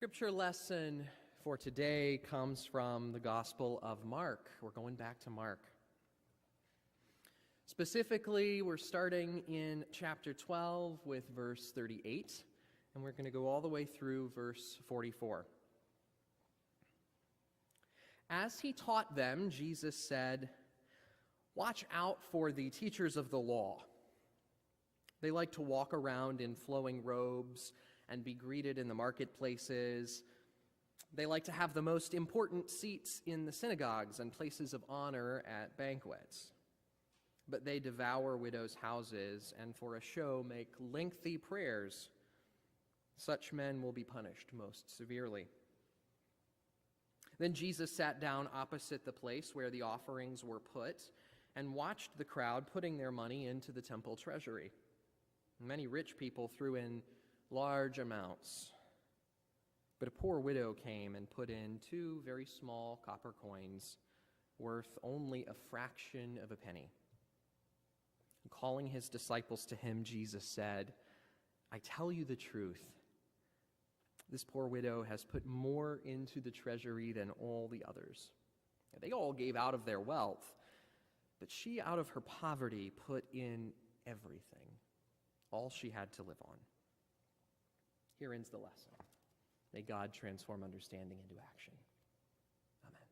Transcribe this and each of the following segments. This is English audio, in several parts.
Scripture lesson for today comes from the Gospel of Mark. We're going back to Mark. Specifically, we're starting in chapter 12 with verse 38, and we're going to go all the way through verse 44. As he taught them, Jesus said, "Watch out for the teachers of the law. They like to walk around in flowing robes and be greeted in the marketplaces. They like to have the most important seats in the synagogues and places of honor at banquets. But they devour widows' houses and for a show make lengthy prayers. Such men will be punished most severely." Then Jesus sat down opposite the place where the offerings were put and watched the crowd putting their money into the temple treasury. Many rich people threw in large amounts, but a poor widow came and put in 2 very small copper coins worth only a fraction of a penny. And calling his disciples to him, Jesus said, "I tell you the truth, this poor widow has put more into the treasury than all the others. They all gave out of their wealth, but she out of her poverty put in everything, all she had to live on." Here ends the lesson. May God transform understanding into action. Amen.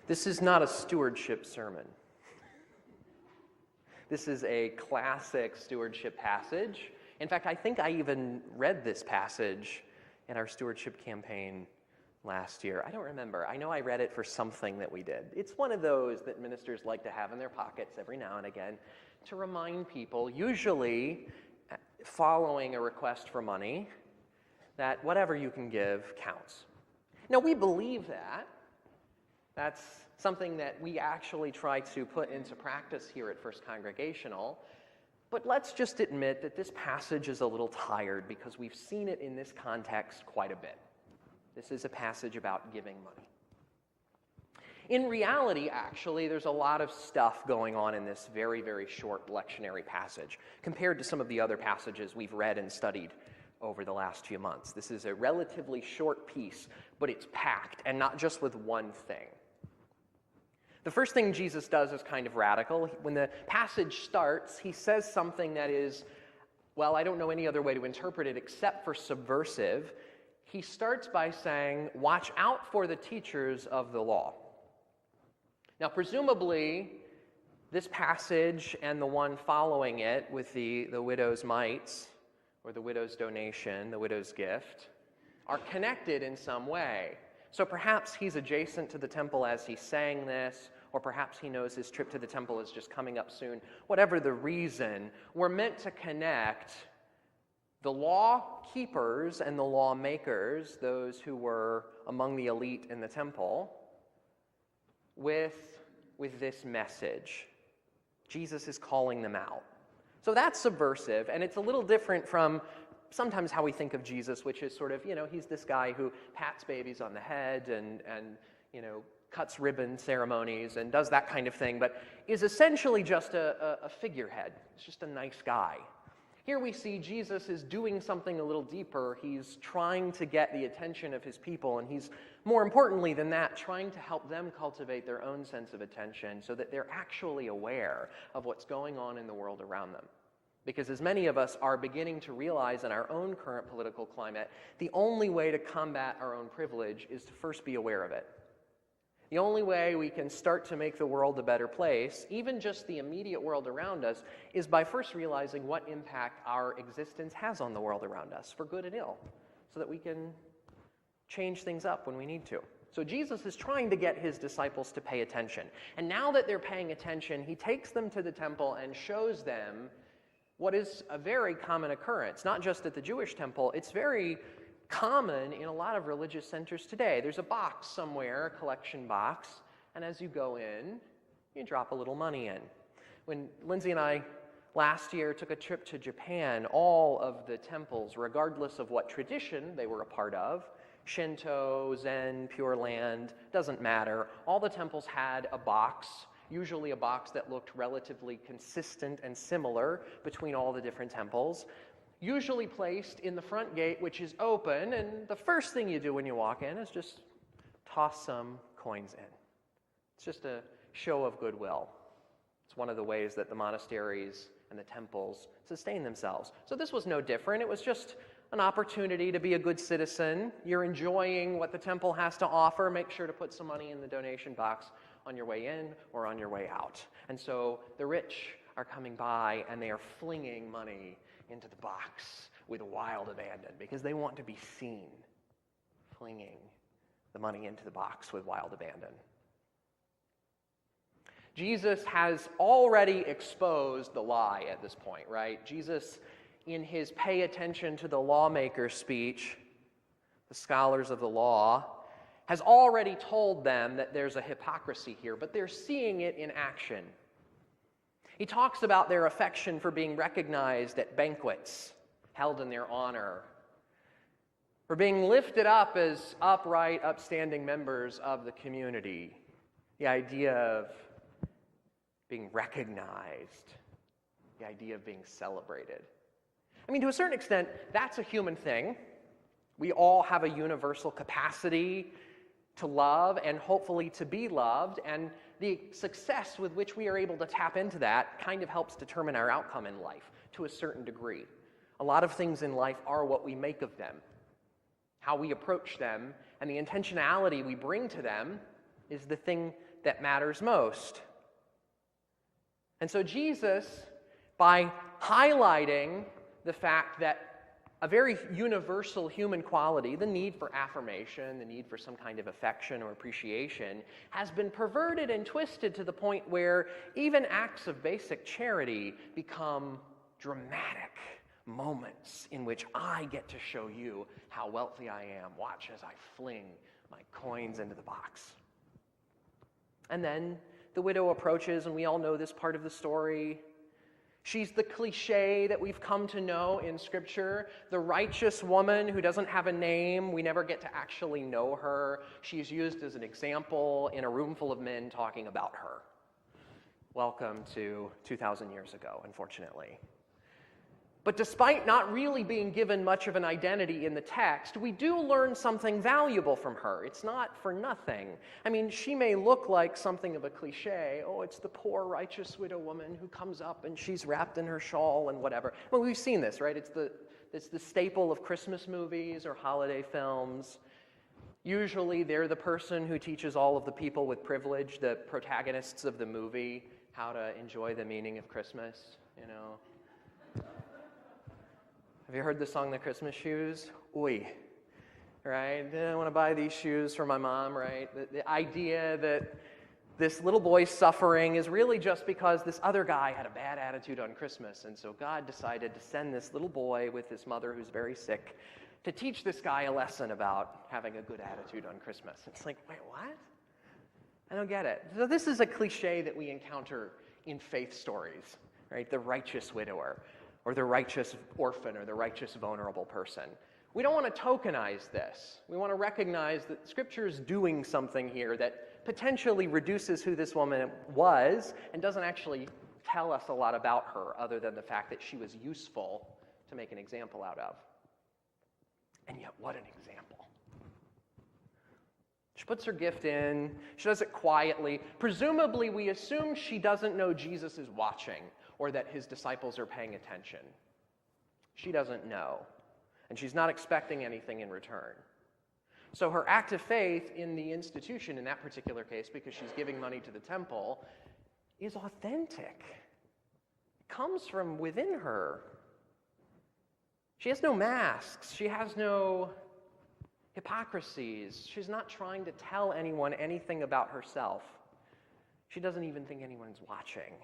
This is not a stewardship sermon. This is a classic stewardship passage. In fact, I think I even read this passage in our stewardship campaign last year. I don't remember. I know I read it for something that we did. It's one of those that ministers like to have in their pockets every now and again to remind people, usually following a request for money, that whatever you can give counts. Now, we believe that. That's something that we actually try to put into practice here at First Congregational. But let's just admit that this passage is a little tired because we've seen it in this context quite a bit. This is a passage about giving money. In reality, actually, there's a lot of stuff going on in this very, very short lectionary passage compared to some of the other passages we've read and studied over the last few months. This is a relatively short piece, but it's packed, and not just with one thing. The first thing Jesus does is kind of radical. When the passage starts, he says something that is, well, I don't know any other way to interpret it except for subversive. He starts by saying, "Watch out for the teachers of the law." Now, presumably, this passage and the one following it with the widow's mites, or the widow's donation, the widow's gift, are connected in some way. So perhaps he's adjacent to the temple as he's saying this, or perhaps he knows his trip to the temple is just coming up soon. Whatever the reason, we're meant to connect the law keepers and the lawmakers, those who were among the elite in the temple, with this message. Jesus is calling them out. So that's subversive, and it's a little different from sometimes how we think of Jesus, which is sort of, he's this guy who pats babies on the head and cuts ribbon ceremonies and does that kind of thing, but is essentially just a figurehead. He's just a nice guy. Here we see Jesus is doing something a little deeper. He's trying to get the attention of his people, and he's, more importantly than that, trying to help them cultivate their own sense of attention so that they're actually aware of what's going on in the world around them. Because as many of us are beginning to realize in our own current political climate, the only way to combat our own privilege is to first be aware of it. The only way we can start to make the world a better place, even just the immediate world around us, is by first realizing what impact our existence has on the world around us, for good and ill, so that we can change things up when we need to. So Jesus is trying to get his disciples to pay attention. And now that they're paying attention, he takes them to the temple and shows them what is a very common occurrence, not just at the Jewish temple. It's very common in a lot of religious centers today. There's a box somewhere, a collection box, and as you go in, you drop a little money in. When Lindsay and I last year took a trip to Japan. All of the temples, regardless of what tradition they were a part of, Shinto, Zen, Pure Land, doesn't matter. All the temples had a box, usually a box that looked relatively consistent and similar between all the different temples, usually placed in the front gate, which is open, and the first thing you do when you walk in is just toss some coins in. It's just a show of goodwill. It's one of the ways that the monasteries and the temples sustain themselves. So this was no different. It was just an opportunity to be a good citizen. You're enjoying what the temple has to offer. Make sure to put some money in the donation box on your way in or on your way out. And so the rich are coming by and they are flinging money into the box with wild abandon because they want to be seen flinging the money into the box with wild abandon. Jesus has already exposed the lie at this point, right? Jesus, in his pay attention to the lawmaker's speech, the scholars of the law, has already told them that there's a hypocrisy here, but they're seeing it in action. He talks about their affection for being recognized at banquets held in their honor, for being lifted up as upright, upstanding members of the community. The idea of being recognized, the idea of being celebrated. I mean, to a certain extent, that's a human thing. We all have a universal capacity to love and hopefully to be loved, and the success with which we are able to tap into that kind of helps determine our outcome in life to a certain degree. A lot of things in life are what we make of them. How we approach them and the intentionality we bring to them is the thing that matters most. And so Jesus, by highlighting the fact that a very universal human quality, the need for affirmation, the need for some kind of affection or appreciation, has been perverted and twisted to the point where even acts of basic charity become dramatic moments in which I get to show you how wealthy I am. Watch as I fling my coins into the box. And then the widow approaches, and we all know this part of the story. She's the cliche that we've come to know in Scripture, the righteous woman who doesn't have a name. We never get to actually know her. She's used as an example in a room full of men talking about her. Welcome to 2,000 years ago, unfortunately. But despite not really being given much of an identity in the text, we do learn something valuable from her. It's not for nothing. I mean, she may look like something of a cliche. Oh, it's the poor righteous widow woman who comes up and she's wrapped in her shawl and whatever. Well, we've seen this, right? It's the staple of Christmas movies or holiday films. Usually they're the person who teaches all of the people with privilege, the protagonists of the movie, how to enjoy the meaning of Christmas, you know. Have you heard the song, The Christmas Shoes? Oi, right? I want to buy these shoes for my mom, right? The idea that this little boy's suffering is really just because this other guy had a bad attitude on Christmas, and so God decided to send this little boy with his mother who's very sick to teach this guy a lesson about having a good attitude on Christmas. It's like, wait, what? I don't get it. So this is a cliche that we encounter in faith stories, right? The righteous widower, or the righteous orphan, or the righteous vulnerable person. We don't want to tokenize this. We want to recognize that Scripture is doing something here that potentially reduces who this woman was and doesn't actually tell us a lot about her other than the fact that she was useful to make an example out of. And yet, what an example. She puts her gift in. She does it quietly. Presumably, we assume she doesn't know Jesus is watching or that his disciples are paying attention. She doesn't know, and she's not expecting anything in return. So her act of faith in the institution, in that particular case, because she's giving money to the temple, is authentic. It comes from within her. She has no masks. She has no hypocrisies. She's not trying to tell anyone anything about herself. She doesn't even think anyone's watching.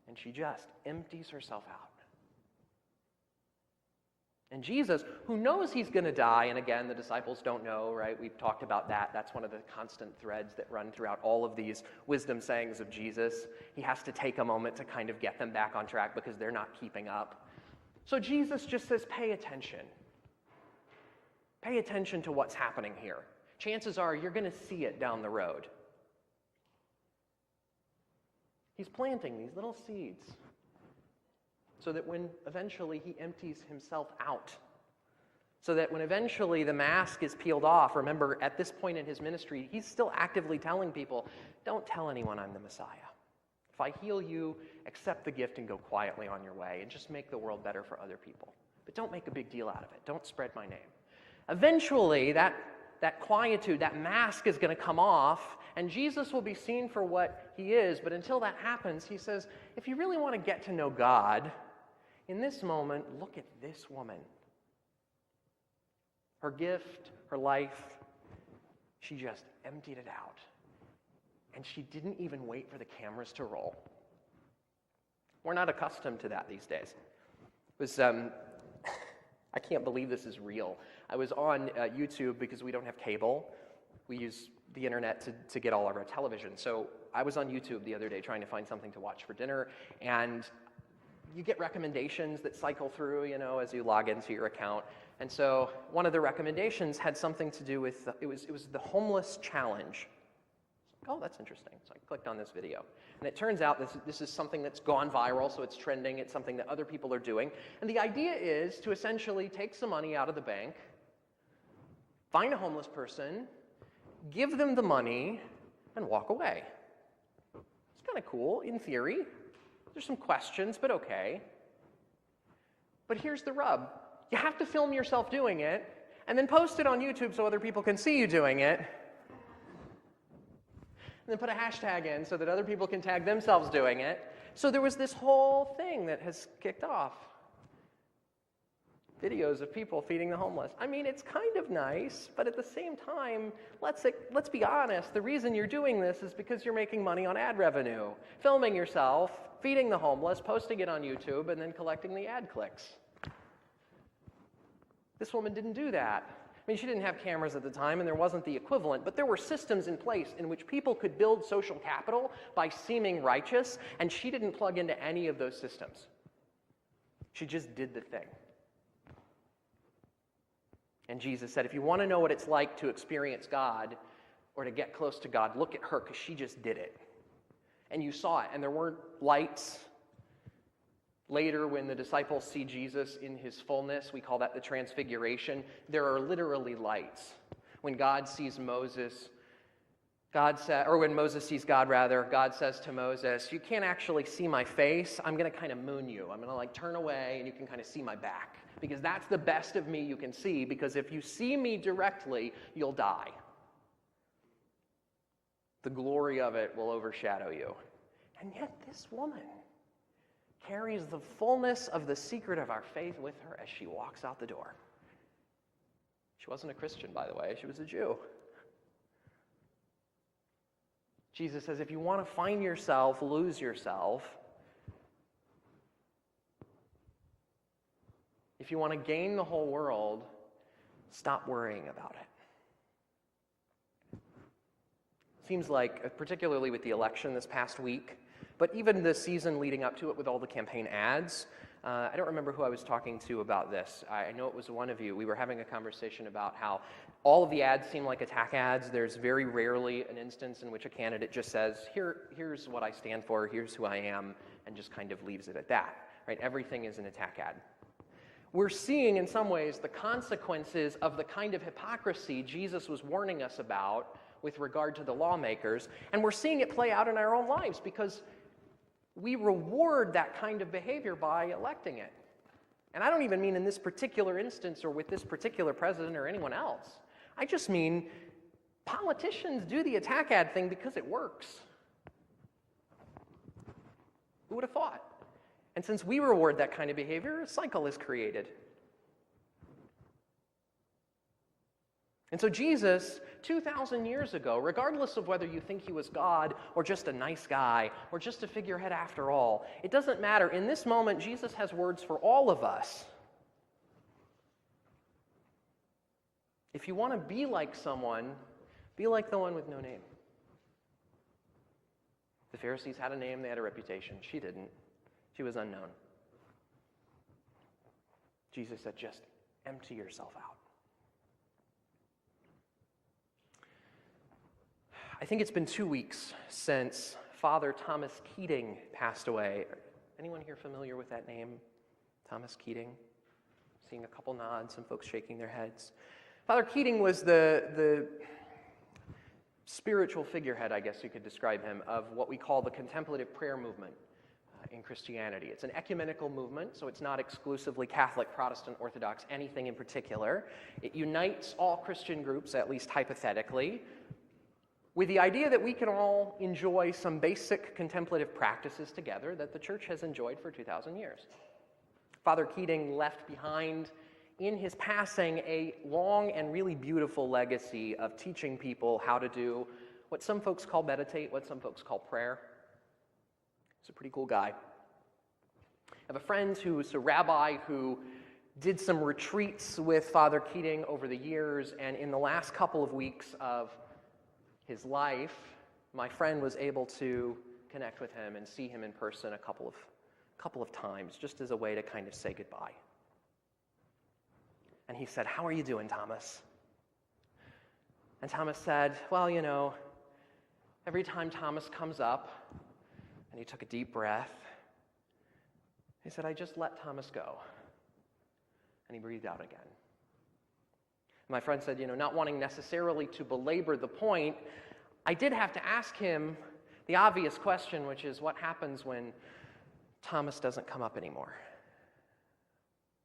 And she just empties herself out. And Jesus, who knows he's going to die, and again, the disciples don't know, right? We've talked about that. That's one of the constant threads that run throughout all of these wisdom sayings of Jesus. He has to take a moment to kind of get them back on track because they're not keeping up. So Jesus just says, pay attention. Pay attention to what's happening here. Chances are you're going to see it down the road. He's planting these little seeds so that when eventually he empties himself out, so that when eventually the mask is peeled off, remember at this point in his ministry, he's still actively telling people, don't tell anyone I'm the Messiah. If I heal you, accept the gift and go quietly on your way and just make the world better for other people. But don't make a big deal out of it. Don't spread my name. Eventually, that quietude, that mask is going to come off, and Jesus will be seen for what he is. But until that happens, he says, if you really want to get to know God, in this moment, look at this woman. Her gift, her life, she just emptied it out. And she didn't even wait for the cameras to roll. We're not accustomed to that these days. It was, I can't believe this is real. I was on YouTube because we don't have cable. We use the internet to get all of our television. So I was on YouTube the other day trying to find something to watch for dinner, and you get recommendations that cycle through, as you log into your account. And so one of the recommendations had something to do with, it was the homeless challenge. Oh, that's interesting. So I clicked on this video. And it turns out this is something that's gone viral, so it's trending. It's something that other people are doing. And the idea is to essentially take some money out of the bank, find a homeless person, give them the money, and walk away. It's kind of cool, in theory. There's some questions, but okay. But here's the rub. You have to film yourself doing it, and then post it on YouTube so other people can see you doing it. And then put a hashtag in so that other people can tag themselves doing it. So there was this whole thing that has kicked off. Videos of people feeding the homeless. I mean, it's kind of nice, but at the same time, let's be honest. The reason you're doing this is because you're making money on ad revenue. Filming yourself, feeding the homeless, posting it on YouTube, and then collecting the ad clicks. This woman didn't do that. I mean, she didn't have cameras at the time, and there wasn't the equivalent, but there were systems in place in which people could build social capital by seeming righteous, and she didn't plug into any of those systems. She just did the thing. And Jesus said, if you want to know what it's like to experience God or to get close to God, look at her, because she just did it. And you saw it, and there weren't lights. Later, when the disciples see Jesus in his fullness, we call that the transfiguration, there are literally lights. When God sees Moses, when Moses sees God, God says to Moses, you can't actually see my face. I'm going to kind of moon you. I'm going to turn away, and you can kind of see my back. Because that's the best of me you can see, because if you see me directly, you'll die. The glory of it will overshadow you. And yet this woman carries the fullness of the secret of our faith with her as she walks out the door. She wasn't a Christian, by the way. She was a Jew. Jesus says, if you want to find yourself, lose yourself. If you want to gain the whole world, stop worrying about it. Seems like, particularly with the election this past week, but even the season leading up to it with all the campaign ads, I don't remember who I was talking to about this. I know it was one of you. We were having a conversation about how all of the ads seem like attack ads. There's very rarely an instance in which a candidate just says, here's what I stand for, here's who I am, and just kind of leaves it at that. Right? Everything is an attack ad. We're seeing, in some ways, the consequences of the kind of hypocrisy Jesus was warning us about with regard to the lawmakers, and we're seeing it play out in our own lives because we reward that kind of behavior by electing it. And I don't even mean in this particular instance or with this particular president or anyone else. I just mean politicians do the attack ad thing because it works. Who would have thought? And since we reward that kind of behavior, a cycle is created. And so Jesus, 2,000 years ago, regardless of whether you think he was God or just a nice guy or just a figurehead after all, it doesn't matter. In this moment, Jesus has words for all of us. If you want to be like someone, be like the one with no name. The Pharisees had a name, they had a reputation. She didn't. She was unknown. Jesus said, just empty yourself out. I think it's been 2 weeks since Father Thomas Keating passed away. Anyone here familiar with that name? Thomas Keating? Seeing a couple nods, some folks shaking their heads. Father Keating was the spiritual figurehead, I guess you could describe him, of what we call the contemplative prayer movement in Christianity. It's an ecumenical movement, so it's not exclusively Catholic, Protestant, Orthodox, anything in particular. It unites all Christian groups, at least hypothetically, with the idea that we can all enjoy some basic contemplative practices together that the Church has enjoyed for 2,000 years. Father Keating left behind, in his passing, a long and really beautiful legacy of teaching people how to do what some folks call meditate, what some folks call prayer. He's a pretty cool guy. I have a friend who's a rabbi who did some retreats with Father Keating over the years, and in the last couple of weeks of his life, my friend was able to connect with him and see him in person a couple of times, just as a way to kind of say goodbye. And he said, "How are you doing, Thomas?" And Thomas said, "Well, you know, every time Thomas comes up," and he took a deep breath, he said, "I just let Thomas go." And he breathed out again. My friend said, not wanting necessarily to belabor the point, I did have to ask him the obvious question, which is, what happens when Thomas doesn't come up anymore?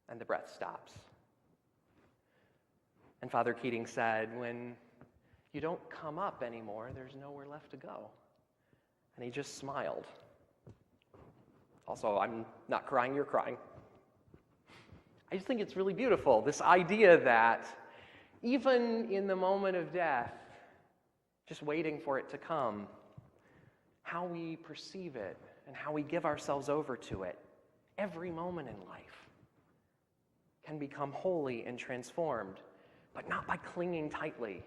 And the breath stops. And Father Keating said, when you don't come up anymore, there's nowhere left to go. And he just smiled. Also, I'm not crying, you're crying. I just think it's really beautiful, this idea that even in the moment of death, just waiting for it to come, how we perceive it and how we give ourselves over to it, every moment in life can become holy and transformed, but not by clinging tightly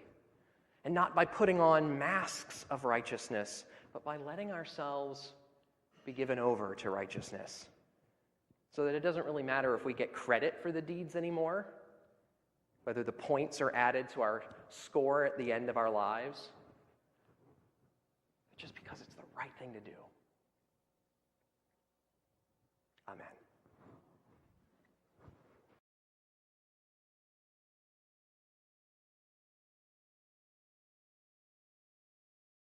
and not by putting on masks of righteousness, but by letting ourselves be given over to righteousness, so that it doesn't really matter if we get credit for the deeds anymore, whether the points are added to our score at the end of our lives, just because it's the right thing to do. Amen.